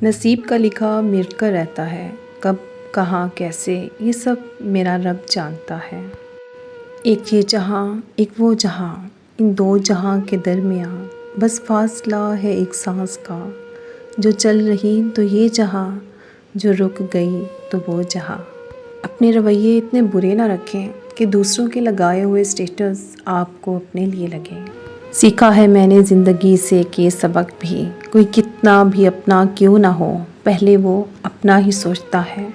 नसीब का लिखा मिट कर रहता है, कब कहाँ कैसे ये सब मेरा रब जानता है। एक ये जहाँ एक वो जहाँ, इन दो जहाँ के दरमियाँ बस फासला है एक सांस का। जो चल रही तो ये जहाँ, जो रुक गई तो वो जहाँ। अपने रवैये इतने बुरे ना रखें कि दूसरों के लगाए हुए स्टेटस आपको अपने लिए लगें। सीखा है मैंने ज़िंदगी से कि सबक भी, कोई कितना भी अपना क्यों ना हो, पहले वो अपना ही सोचता है।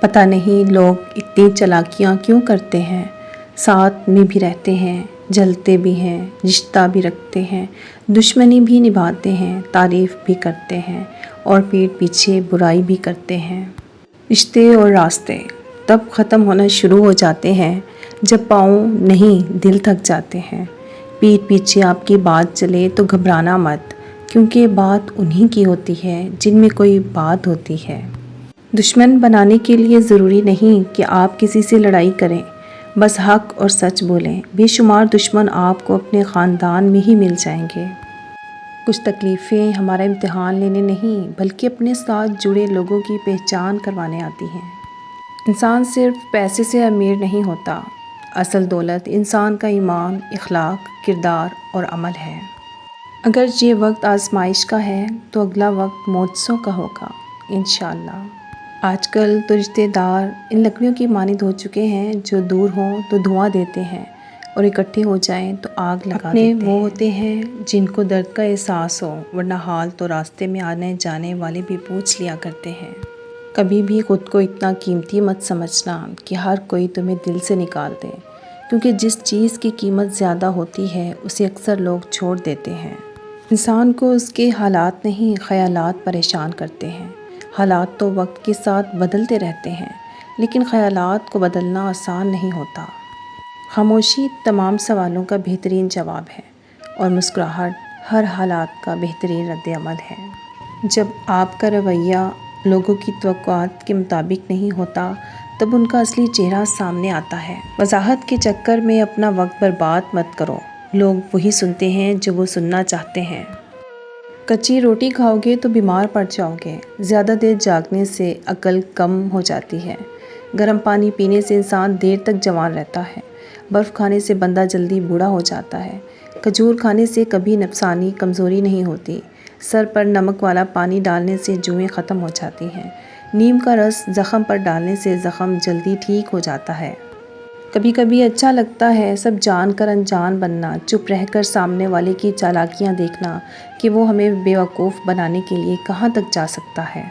पता नहीं लोग इतनी चालाकियाँ क्यों करते हैं, साथ में भी रहते हैं, जलते भी हैं, रिश्ता भी रखते हैं, दुश्मनी भी निभाते हैं, तारीफ़ भी करते हैं और पीठ पीछे बुराई भी करते हैं। रिश्ते और रास्ते तब ख़त्म होना शुरू हो जाते हैं जब पाँव नहीं दिल थक जाते हैं। पीठ पीछे आपकी बात चले तो घबराना मत, क्योंकि बात उन्हीं की होती है जिनमें कोई बात होती है। दुश्मन बनाने के लिए ज़रूरी नहीं कि आप किसी से लड़ाई करें, बस हक और सच बोलें। बेशुमार दुश्मन आपको अपने ख़ानदान में ही मिल जाएंगे। कुछ तकलीफ़ें हमारा इम्तिहान लेने नहीं बल्कि अपने साथ जुड़े लोगों की पहचान करवाने आती हैं। इंसान सिर्फ पैसे से अमीर नहीं होता, असल दौलत इंसान का ईमान, इखलाक, किरदार और अमल है। अगर ये वक्त आजमाइश का है तो अगला वक्त मौजज़ों का होगा इंशाअल्लाह। आजकल तो रिश्तेदार इन लकड़ियों की मानिंद हो चुके हैं जो दूर हों तो धुआं देते हैं और इकट्ठे हो जाएं तो आग लगा देते हैं। वो होते हैं जिनको दर्द का एहसास हो, वरना हाल तो रास्ते में आने जाने वाले भी पूछ लिया करते हैं। कभी भी ख़ुद को इतना कीमती मत समझना कि हर कोई तुम्हें दिल से निकाल दे, क्योंकि जिस चीज़ की कीमत ज़्यादा होती है उसे अक्सर लोग छोड़ देते हैं। इंसान को उसके हालात नहीं, ख़यालात परेशान करते हैं। हालात तो वक्त के साथ बदलते रहते हैं, लेकिन ख़यालात को बदलना आसान नहीं होता। खामोशी तमाम सवालों का बेहतरीन जवाब है और मुस्कुराहट हर हालात का बेहतरीन रद्द-ए-अमल है। जब आपका रवैया लोगों की तवक्कुआत के मुताबिक नहीं होता तब उनका असली चेहरा सामने आता है। वजाहत के चक्कर में अपना वक्त बर्बाद मत करो, लोग वही सुनते हैं जो वो सुनना चाहते हैं। कच्ची रोटी खाओगे तो बीमार पड़ जाओगे। ज़्यादा देर जागने से अक्ल कम हो जाती है। गर्म पानी पीने से इंसान देर तक जवान रहता है। बर्फ़ खाने से बंदा जल्दी बूढ़ा हो जाता है। खजूर खाने से कभी नफसानी कमज़ोरी नहीं होती। सर पर नमक वाला पानी डालने से जुएँ ख़त्म हो जाती हैं। नीम का रस ज़ख़म पर डालने से ज़ख़म जल्दी ठीक हो जाता है। कभी कभी अच्छा लगता है सब जानकर अनजान बनना, चुप रहकर सामने वाले की चालाकियाँ देखना कि वो हमें बेवकूफ़ बनाने के लिए कहाँ तक जा सकता है।